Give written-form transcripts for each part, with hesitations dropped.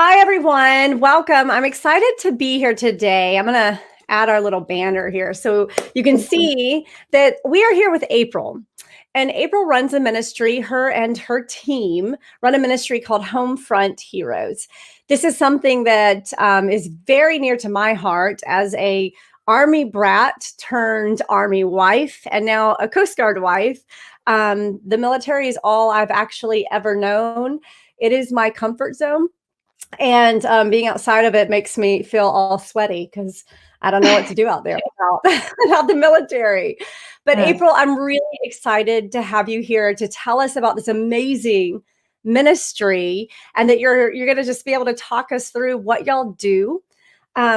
Hi, everyone. Welcome. I'm excited to be here today. I'm going to add our little banner here so you can see that we are here with April. And April runs a ministry. Her and her team run a ministry called Homefront Heroes. This is something that is very near to my heart as a Army brat turned Army wife and now a Coast Guard wife. The military is all I've actually ever known. It is my comfort zone. And being outside of it makes me feel all sweaty because I don't know what to do out there without the military. But Yes. April, I'm really excited to have you here to tell us about this amazing ministry and that you're going to just be able to talk us through what y'all do.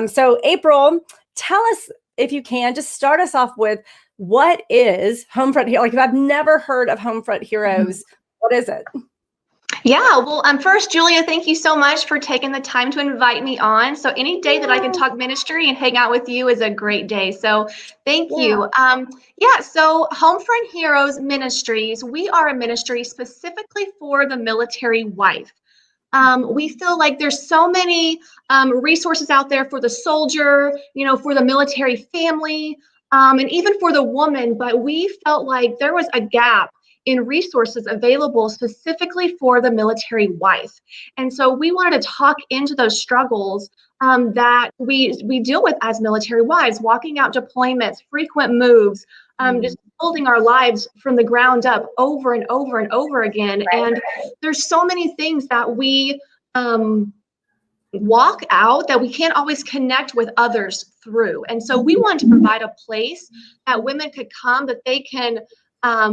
So April, tell us if you can, just start us off with what is Homefront Heroes? Like if I've never heard of Homefront Heroes, what is it? Yeah, well, first, Julia, thank you so much for taking the time to invite me on. So any day that I can talk ministry and hang out with you is a great day. So thank you. So Homefront Heroes Ministries, we are a ministry specifically for the military wife. We feel like there's so many resources out there for the soldier, for the military family, and even for the woman, but we felt like there was a gap in resources available specifically for the military wife. And so we wanted to talk into those struggles that we deal with as military wives, walking out deployments, frequent moves, just building our lives from the ground up over and over and over again. And there's so many things that we walk out that we can't always connect with others through. And so we want to provide a place that women could come, that they can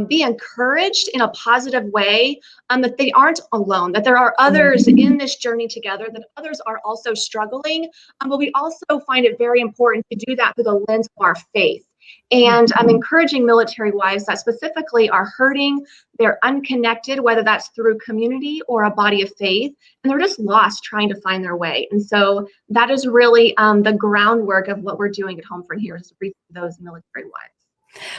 be encouraged in a positive way, that they aren't alone, that there are others in this journey together, that others are also struggling. But we also find it very important to do that through the lens of our faith. And I'm encouraging military wives that specifically are hurting, they're unconnected, whether that's through community or a body of faith, and they're just lost trying to find their way. And so that is really the groundwork of what we're doing at Homefront here, is to reach those military wives.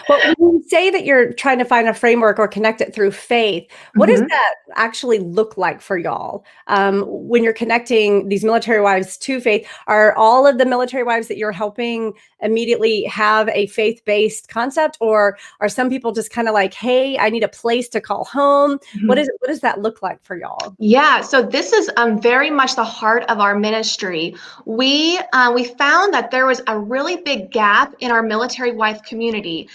Well, when you say that you're trying to find a framework or connect it through faith, what does that actually look like for y'all? When you're connecting these military wives to faith, are all of the military wives that you're helping immediately have a faith-based concept, or are some people just kind of like, hey, I need a place to call home? What does that look like for y'all? Yeah, so this is very much the heart of our ministry. We found that there was a really big gap in our military wife community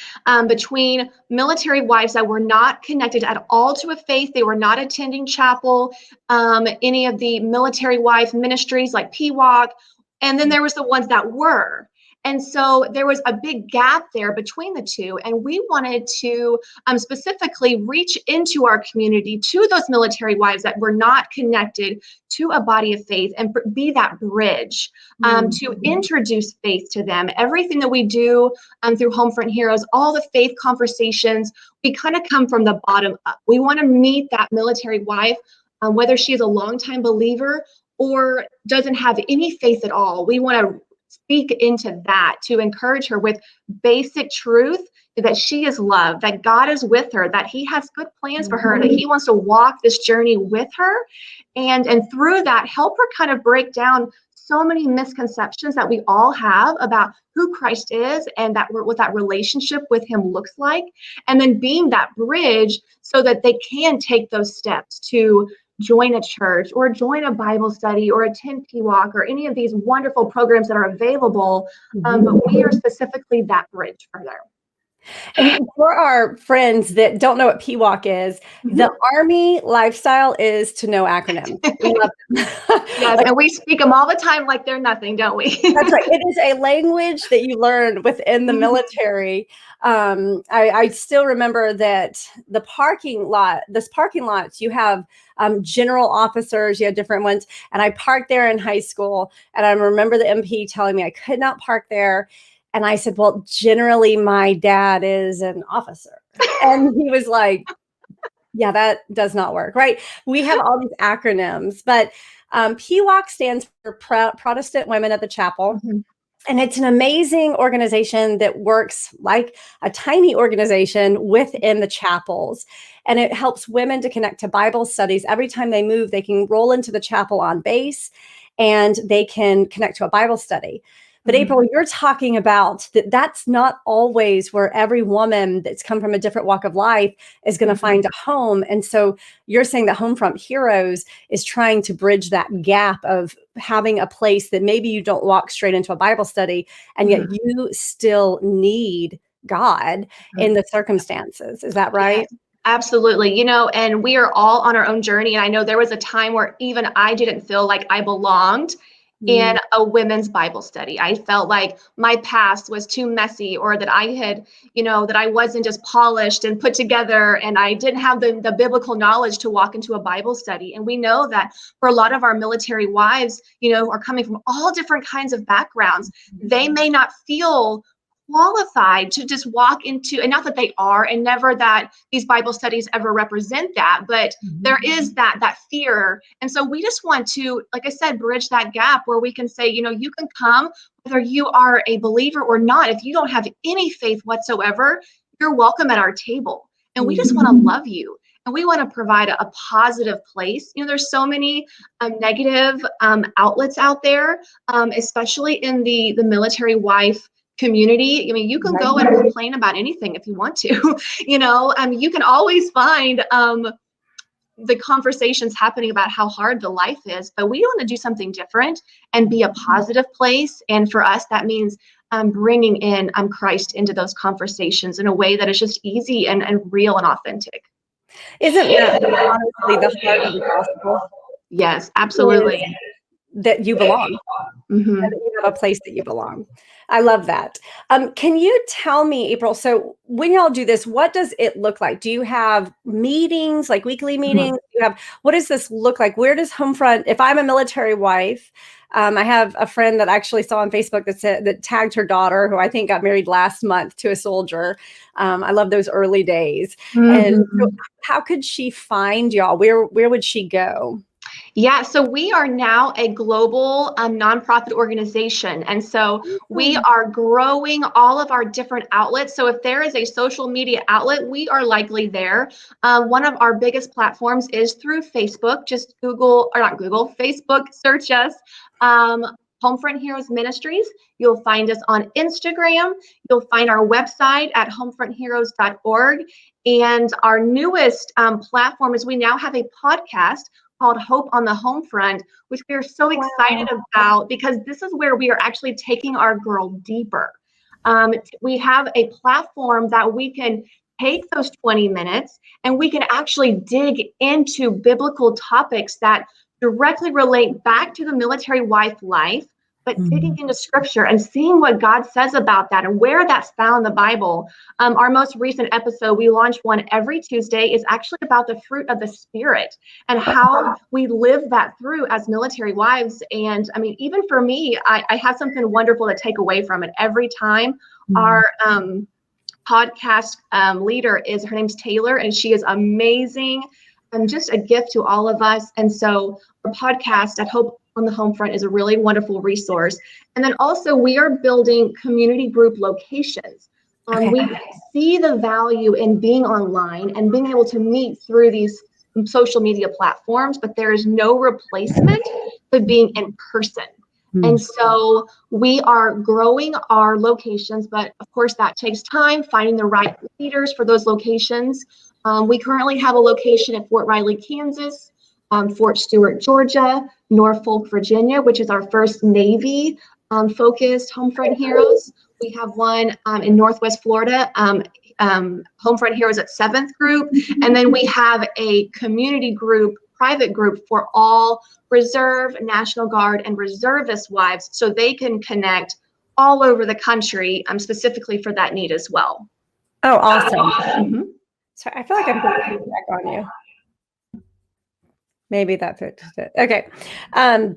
between military wives that were not connected at all to a faith. They were not attending chapel, any of the military wife ministries like PWOC, and then there was the ones that were. And so there was a big gap there between the two. And we wanted to specifically reach into our community to those military wives that were not connected to a body of faith and be that bridge to introduce faith to them. Everything that we do through Homefront Heroes, all the faith conversations, we kind of come from the bottom up. We want to meet that military wife, whether she's a longtime believer or doesn't have any faith at all. We want to speak into that to encourage her with basic truth, that she is loved, that God is with her, that he has good plans for her, that he wants to walk this journey with her. And through that, help her kind of break down so many misconceptions that we all have about who Christ is and that what that relationship with him looks like. And then being that bridge so that they can take those steps to join a church or join a Bible study or attend PWOC or any of these wonderful programs that are available. But we are specifically that bridge for them. And for our friends that don't know what PWOC is, the Army lifestyle is to know acronyms. We love them. Yes, and we speak them all the time like they're nothing, don't we? That's right. It is a language that you learn within the military. I still remember that this parking lots, you have general officers, you have different ones. And I parked there in high school. And I remember the MP telling me I could not park there. And I said, well, generally my dad is an officer. And he was like, yeah, that does not work, right? We have all these acronyms, but PWOC stands for Protestant Women at the Chapel. And it's an amazing organization that works like a tiny organization within the chapels. And it helps women to connect to Bible studies. Every time they move, they can roll into the chapel on base and they can connect to a Bible study. But April, you're talking about that's not always where every woman that's come from a different walk of life is going to find a home. And so you're saying that Homefront Heroes is trying to bridge that gap of having a place that maybe you don't walk straight into a Bible study, and yet you still need God in the circumstances. Is that right? Yes, absolutely. And we are all on our own journey. And I know there was a time where even I didn't feel like I belonged in a women's Bible study. I felt like my past was too messy, or that I had, that I wasn't just polished and put together, and I didn't have the biblical knowledge to walk into a Bible study. And we know that for a lot of our military wives, are coming from all different kinds of backgrounds. They may not feel qualified to just walk into, and not that they are, and never that these Bible studies ever represent that, but there is that fear. And so we just want to, like I said, bridge that gap where we can say, you can come whether you are a believer or not. If you don't have any faith whatsoever, you're welcome at our table. And we just want to love you. And we want to provide a positive place. There's so many negative outlets out there, especially in the military wife community. I mean, you can go and complain about anything if you want to. You can always find the conversations happening about how hard the life is, but we want to do something different and be a positive place. And for us, that means bringing in Christ into those conversations in a way that is just easy and real and authentic. Isn't that honestly the heart of the gospel? Yes, absolutely. That you belong. And that you have a place that you belong. I love that. Can you tell me, April, so when y'all do this, what does it look like? Do you have meetings, like weekly meetings? What does this look like? Where does Homefront, if I'm a military wife, I have a friend that I actually saw on Facebook that tagged her daughter, who I think got married last month to a soldier. I love those early days. And so how could she find y'all? Where would she go? Yeah, so we are now a global nonprofit organization. And so we are growing all of our different outlets. So if there is a social media outlet, we are likely there. One of our biggest platforms is through Facebook. Just Facebook, search us. Homefront Heroes Ministries. You'll find us on Instagram. You'll find our website at homefrontheroes.org. And our newest platform is we now have a podcast called Hope on the Homefront, which we are so excited about, because this is where we are actually taking our girl deeper. We have a platform that we can take those 20 minutes and we can actually dig into biblical topics that directly relate back to the military wife life, but digging into scripture and seeing what God says about that and where that's found in the Bible. Our most recent episode, we launch one every Tuesday, is actually about the fruit of the Spirit and how we live that through as military wives. And I mean, even for me, I have something wonderful to take away from it every time. Our podcast leader her name's Taylor, and she is amazing and just a gift to all of us. And so our podcast at Hope on the Homefront is a really wonderful resource. And then also we are building community group locations. We see the value in being online and being able to meet through these social media platforms, but there is no replacement for being in person. And so we are growing our locations, but of course that takes time, finding the right leaders for those locations. We currently have a location at Fort Riley, Kansas, Fort Stewart, Georgia, Norfolk, Virginia, which is our first Navy focused Homefront Heroes. We have one in Northwest Florida, Homefront Heroes at 7th Group. And then we have a community group, private group for all Reserve, National Guard, and reservist wives, so they can connect all over the country, specifically for that need as well. Oh, awesome. So I feel like I'm getting feedback on you. Maybe that fixed it. Okay. It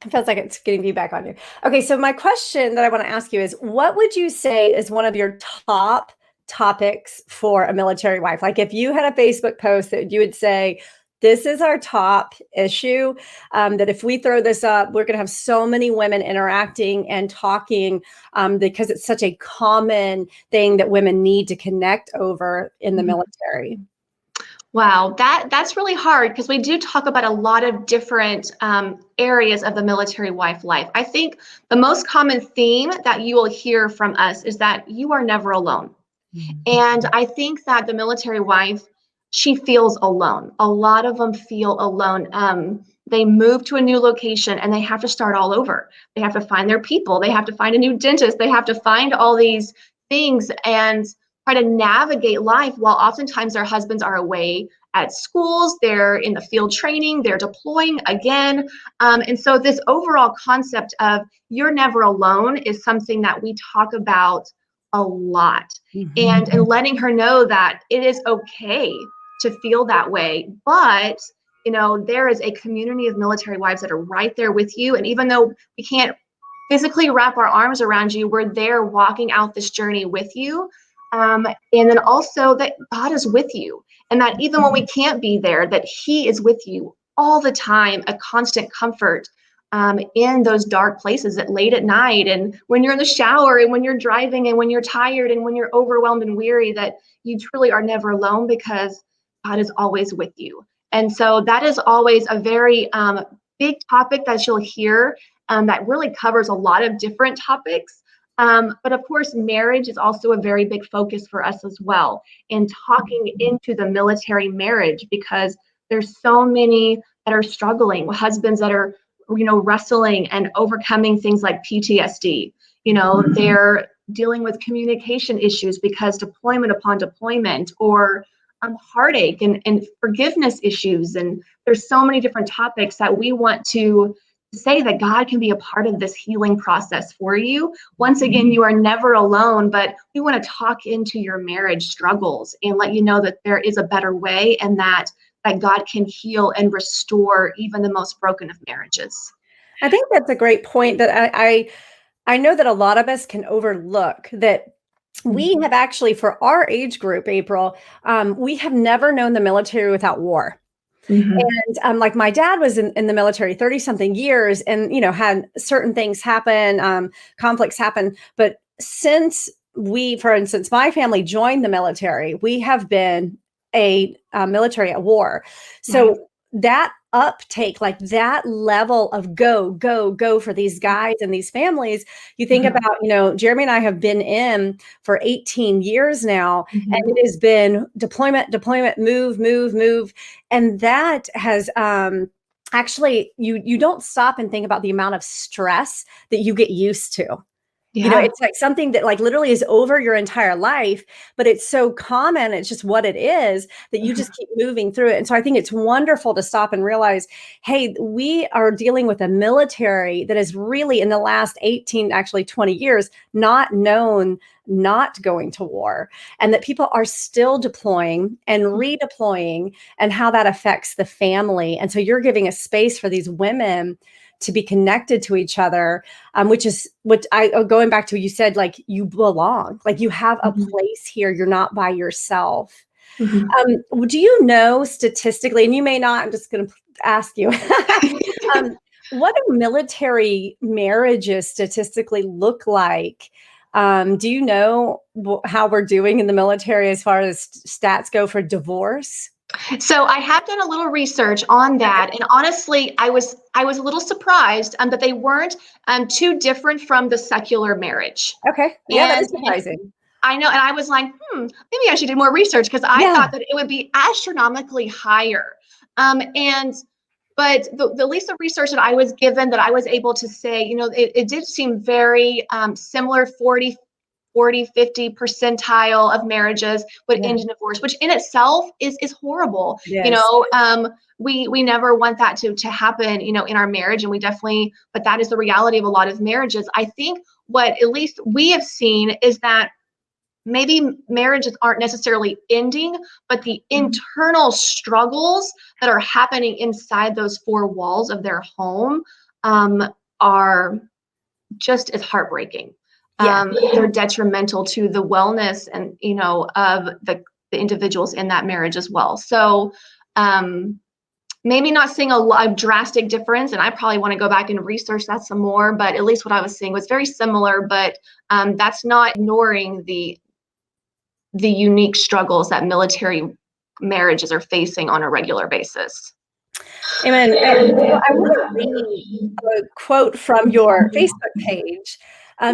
feels like it's getting feedback on you. Okay. So my question that I want to ask you is, what would you say is one of your top topics for a military wife? Like if you had a Facebook post that you would say, This is our top issue. That if we throw this up, we're going to have so many women interacting and talking because it's such a common thing that women need to connect over in the military. Wow, that's really hard because we do talk about a lot of different areas of the military wife life. I think the most common theme that you will hear from us is that you are never alone. And I think that the military wife, she feels alone. A lot of them feel alone. They move to a new location and they have to start all over. They have to find their people. They have to find a new dentist. They have to find all these things and try to navigate life while oftentimes their husbands are away at schools, they're in the field training, they're deploying again. And so this overall concept of you're never alone is something that we talk about a lot. And letting her know that it is okay to feel that way, but there is a community of military wives that are right there with you. And even though we can't physically wrap our arms around you, we're there walking out this journey with you. And then also that God is with you, and that even when we can't be there, that He is with you all the time, a constant comfort in those dark places at late at night, and when you're in the shower, and when you're driving, and when you're tired, and when you're overwhelmed and weary, that you truly are never alone because God is always with you. And so that is always a very big topic that you'll hear that really covers a lot of different topics. But of course, marriage is also a very big focus for us as well, in talking into the military marriage, because there's so many that are struggling, husbands that are wrestling and overcoming things like PTSD. They're dealing with communication issues because deployment upon deployment, or heartache and forgiveness issues. And there's so many different topics that we want to say that God can be a part of this healing process for you. Once again, you are never alone, but we want to talk into your marriage struggles and let you know that there is a better way, and that God can heal and restore even the most broken of marriages. I think that's a great point that I know that a lot of us can overlook, that we have actually, for our age group, April, we have never known the military without war. And like my dad was in the military 30 something years, and had certain things happen, conflicts happen. But since for instance, my family joined the military, we have been a military at war. So that uptake, like that level of go for these guys and these families, you think about, Jeremy and I have been in for 18 years now, and it has been deployment, move. And that has, actually, you don't stop and think about the amount of stress that you get used to. It's like something that like literally is over your entire life, but it's so common. It's just what it is, that you just keep moving through it. And so I think it's wonderful to stop and realize, hey, we are dealing with a military that is really in the last 18, actually 20 years, not known not going to war, and that people are still deploying and redeploying, and how that affects the family. And so you're giving a space for these women to be connected to each other, which is what going back to what you said, like you belong, like you have a place here. You're not by yourself. Do you know statistically, and you may not, I'm just going to ask you, what do military marriages statistically look like? Do you know how we're doing in the military as far as stats go for divorce? So I have done a little research on that, and honestly, I was a little surprised that they weren't too different from the secular marriage. Okay, yeah, that is surprising. I know, and I was like, maybe I should do more research, because I thought that it would be astronomically higher. But the least of research that I was given, that I was able to say, it did seem very similar, 40, 50 percentile of marriages would end in divorce, which in itself is horrible. Yes. We never want that to happen, in our marriage, and we definitely, but that is the reality of a lot of marriages. I think what at least we have seen is that maybe marriages aren't necessarily ending, but the internal struggles that are happening inside those four walls of their home are just as heartbreaking. They're detrimental to the wellness and of the individuals in that marriage as well. So maybe not seeing a drastic difference, and I probably want to go back and research that some more, but at least what I was seeing was very similar, but that's not ignoring the unique struggles that military marriages are facing on a regular basis. Amen. And so I want to read a quote from your Facebook page,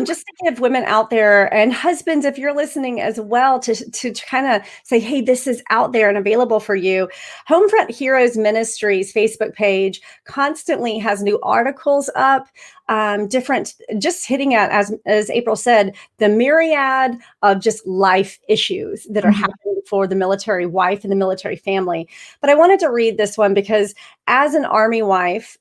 just to give women out there and husbands, if you're listening as well, to kind of say, hey, this is out there and available for you. Homefront Heroes Ministries Facebook page constantly has new articles up, different, just hitting at, as April said, the myriad of just life issues that are happening for the military wife and the military family. But I wanted to read this one because as an Army wife,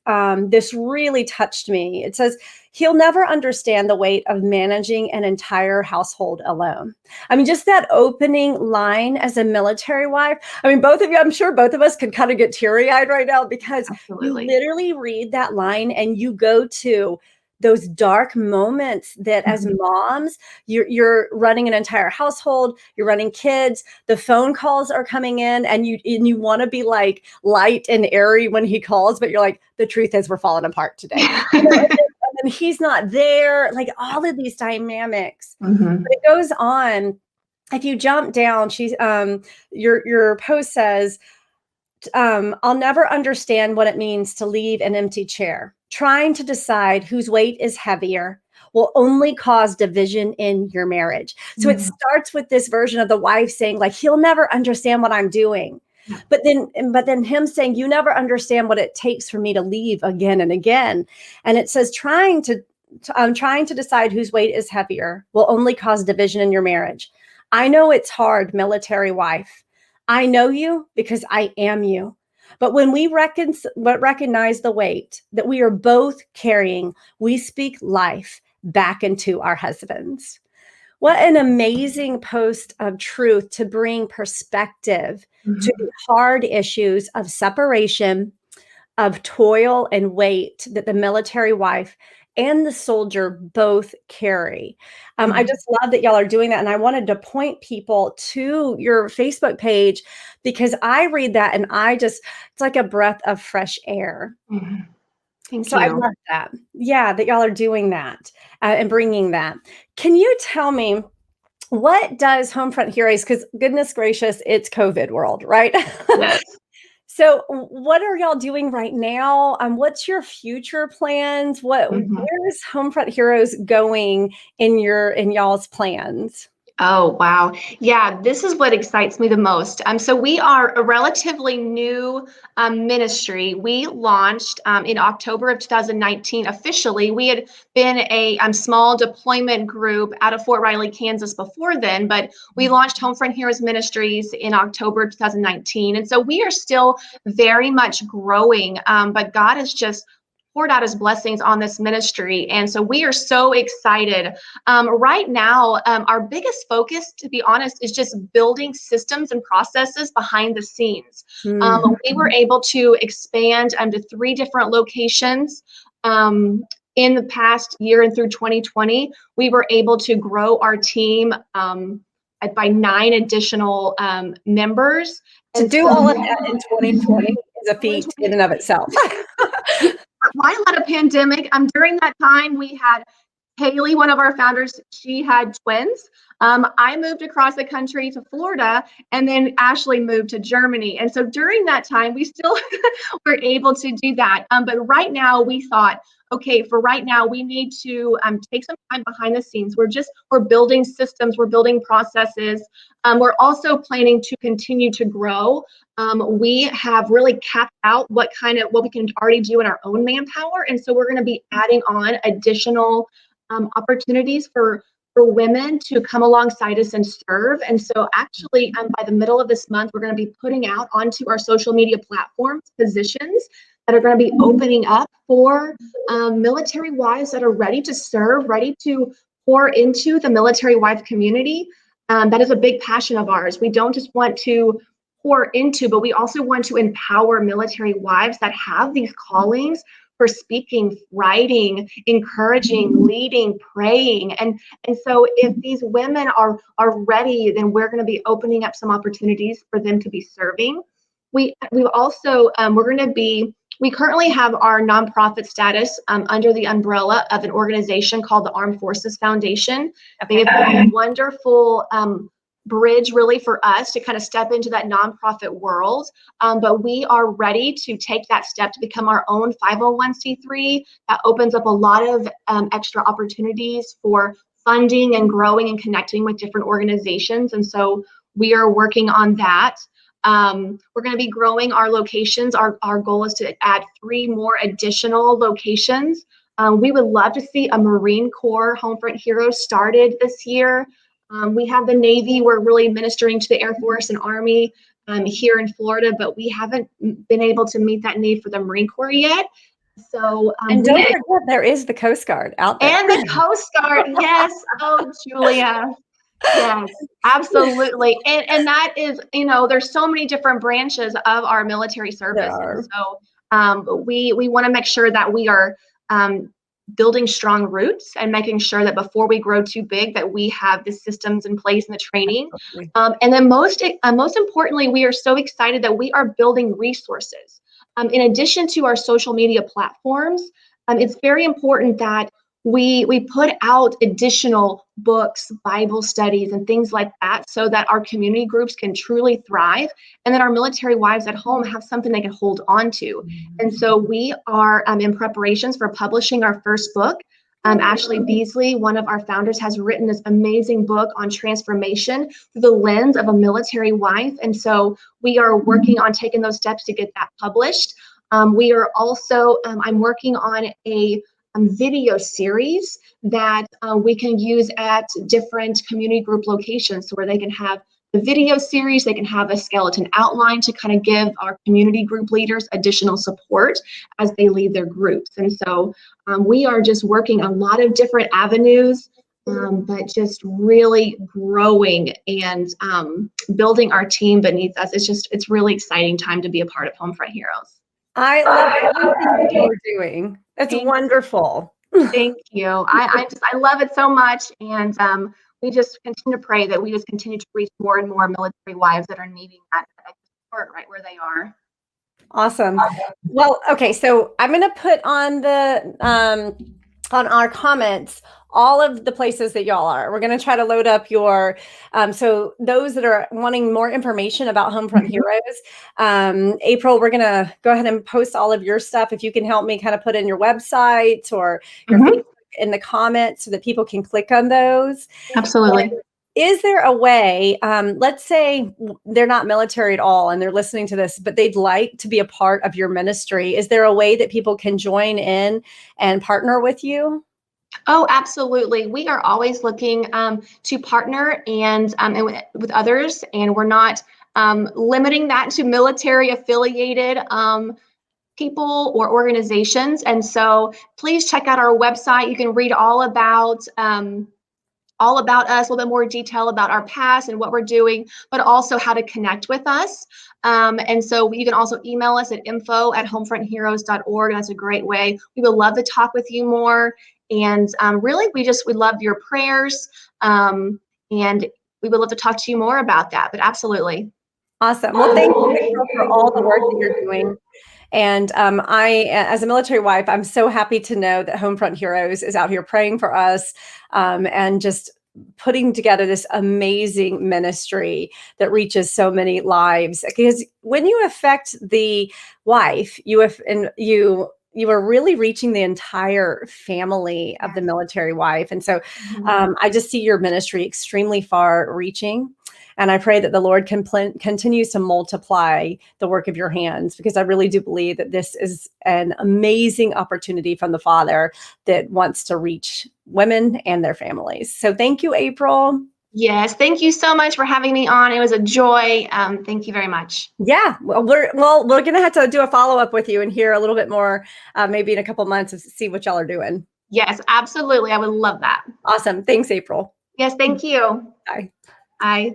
this really touched me. It says, he'll never understand the weight of managing an entire household alone. I mean, just that opening line as a military wife. I mean, both of you, I'm sure both of us could kind of get teary-eyed right now because Absolutely. you literally read that line and you go to those dark moments that as moms, you're running an entire household, you're running kids, the phone calls are coming in, and you want to be like light and airy when he calls, but you're like, the truth is we're falling apart today. And he's not there, like all of these dynamics. But it goes on. If you jump down, your post says, I'll never understand what it means to leave an empty chair. Trying to decide whose weight is heavier will only cause division in your marriage. So it starts with this version of the wife saying, like, he'll never understand what I'm doing. But then him saying, you never understand what it takes for me to leave again and again. And it says, trying to decide whose weight is heavier will only cause division in your marriage. I know it's hard, military wife. I know you because I am you. But when we recognize the weight that we are both carrying, we speak life back into our husbands. What an amazing post of truth to bring perspective to the hard issues of separation, of toil and weight that the military wife and the soldier both carry. I just love that y'all are doing that. And I wanted to point people to your Facebook page because I read that and it's like a breath of fresh air. Thank So you. I love that. Yeah, that y'all are doing that and bringing that. Can you tell me, what does Homefront Heroes, because goodness gracious, it's COVID world, right? Yes. So what are y'all doing right now? What's your future plans? Where's Homefront Heroes going in y'all's plans? Oh, wow. Yeah, this is what excites me the most. So we are a relatively new ministry. We launched in October of 2019 officially. We had been a small deployment group out of Fort Riley, Kansas before then, but we launched Homefront Heroes Ministries in October of 2019. And so we are still very much growing, but God has just poured out his blessings on this ministry. And so we are so excited. Right now, our biggest focus, to be honest, is just building systems and processes behind the scenes. We were able to expand to 3 different locations. In the past year and through 2020, we were able to grow our team by 9 additional members. To do all of that in 2020 is a feat in and of itself. While at a pandemic, during that time, we had Haley, one of our founders, she had twins. I moved across the country to Florida, and then Ashley moved to Germany. And so during that time, we still were able to do that. But right now, we thought, okay, for right now, we need to take some time behind the scenes. We're building systems, we're building processes. We're also planning to continue to grow. We have really capped out what we can already do in our own manpower. And so we're going to be adding on additional opportunities for women to come alongside us and serve. And so actually, by the middle of this month, we're going to be putting out onto our social media platforms positions that are going to be opening up for military wives that are ready to serve, ready to pour into the military wife community. That is a big passion of ours. We don't just want to pour into, but we also want to empower military wives that have these callings for speaking, writing, encouraging, leading, praying. And so if these women are ready, then we're going to be opening up some opportunities for them to be serving. we also we're going to be we currently have our nonprofit status under the umbrella of an organization called the Armed Forces Foundation. They have been a wonderful bridge really for us to kind of step into that nonprofit world. But we are ready to take that step to become our own 501c3. That opens up a lot of extra opportunities for funding and growing and connecting with different organizations. And so we are working on that. We're going to be growing our locations. Our goal is to add 3 more additional locations. We would love to see a Marine Corps Homefront Hero started this year. We have the Navy. We're really ministering to the Air Force and Army here in Florida, but we haven't been able to meet that need for the Marine Corps yet. So, and don't forget, there is the Coast Guard out there. And the Coast Guard, yes. Oh, Julia. Yes, absolutely. And that is, there's so many different branches of our military service. And so we want to make sure that we are building strong roots and making sure that before we grow too big, that we have the systems in place and the training. And then most importantly, we are so excited that we are building resources. In addition to our social media platforms, it's very important that we put out additional books, Bible studies, and things like that so that our community groups can truly thrive and that our military wives at home have something they can hold on to. And so we are in preparations for publishing our first book. Ashley Beasley, one of our founders, has written this amazing book on transformation through the lens of a military wife. And so we are working on taking those steps to get that published. We are also, I'm working on a video series that we can use at different community group locations, so where they can have the video series, they can have a skeleton outline to kind of give our community group leaders additional support as they lead their groups. And so we are just working a lot of different avenues, but just really growing and building our team beneath us. It's really exciting time to be a part of Homefront Heroes. I love everything you're doing. It's wonderful. Thank you. I love it so much. And we just continue to pray that we just continue to reach more and more military wives that are needing that support right where they are. Awesome. Well, okay. So I'm going to put on on our comments all of the places that y'all are. We're going to try to load up your, so those that are wanting more information about Homefront Heroes, April, we're going to go ahead and post all of your stuff. If you can help me kind of put in your website or your Facebook in the comments so that people can click on those. Absolutely. And is there a way, let's say they're not military at all and they're listening to this, but they'd like to be a part of your ministry. Is there a way that people can join in and partner with you? Oh, absolutely. We are always looking to partner and with others, and we're not limiting that to military affiliated people or organizations. And so please check out our website. You can read all about us, a little bit more detail about our past and what we're doing, but also how to connect with us. And so you can also email us at info@homefrontheroes.org. That's a great way. We would love to talk with you more. And really, we love your prayers. And we would love to talk to you more about that, but absolutely. Awesome. Well, thank you, April, for all the work that you're doing. And I, as a military wife, I'm so happy to know that Homefront Heroes is out here praying for us and just putting together this amazing ministry that reaches so many lives. Because when you affect the wife, you are really reaching the entire family of the military wife. And so I just see your ministry extremely far reaching. And I pray that the Lord continues to multiply the work of your hands, because I really do believe that this is an amazing opportunity from the Father that wants to reach women and their families. So thank you, April. Yes, thank you so much for having me on. It was a joy. Thank you very much. Yeah, well, we're going to have to do a follow-up with you and hear a little bit more, maybe in a couple months, to see what y'all are doing. Yes, absolutely. I would love that. Awesome. Thanks, April. Yes, thank you. Bye. Bye.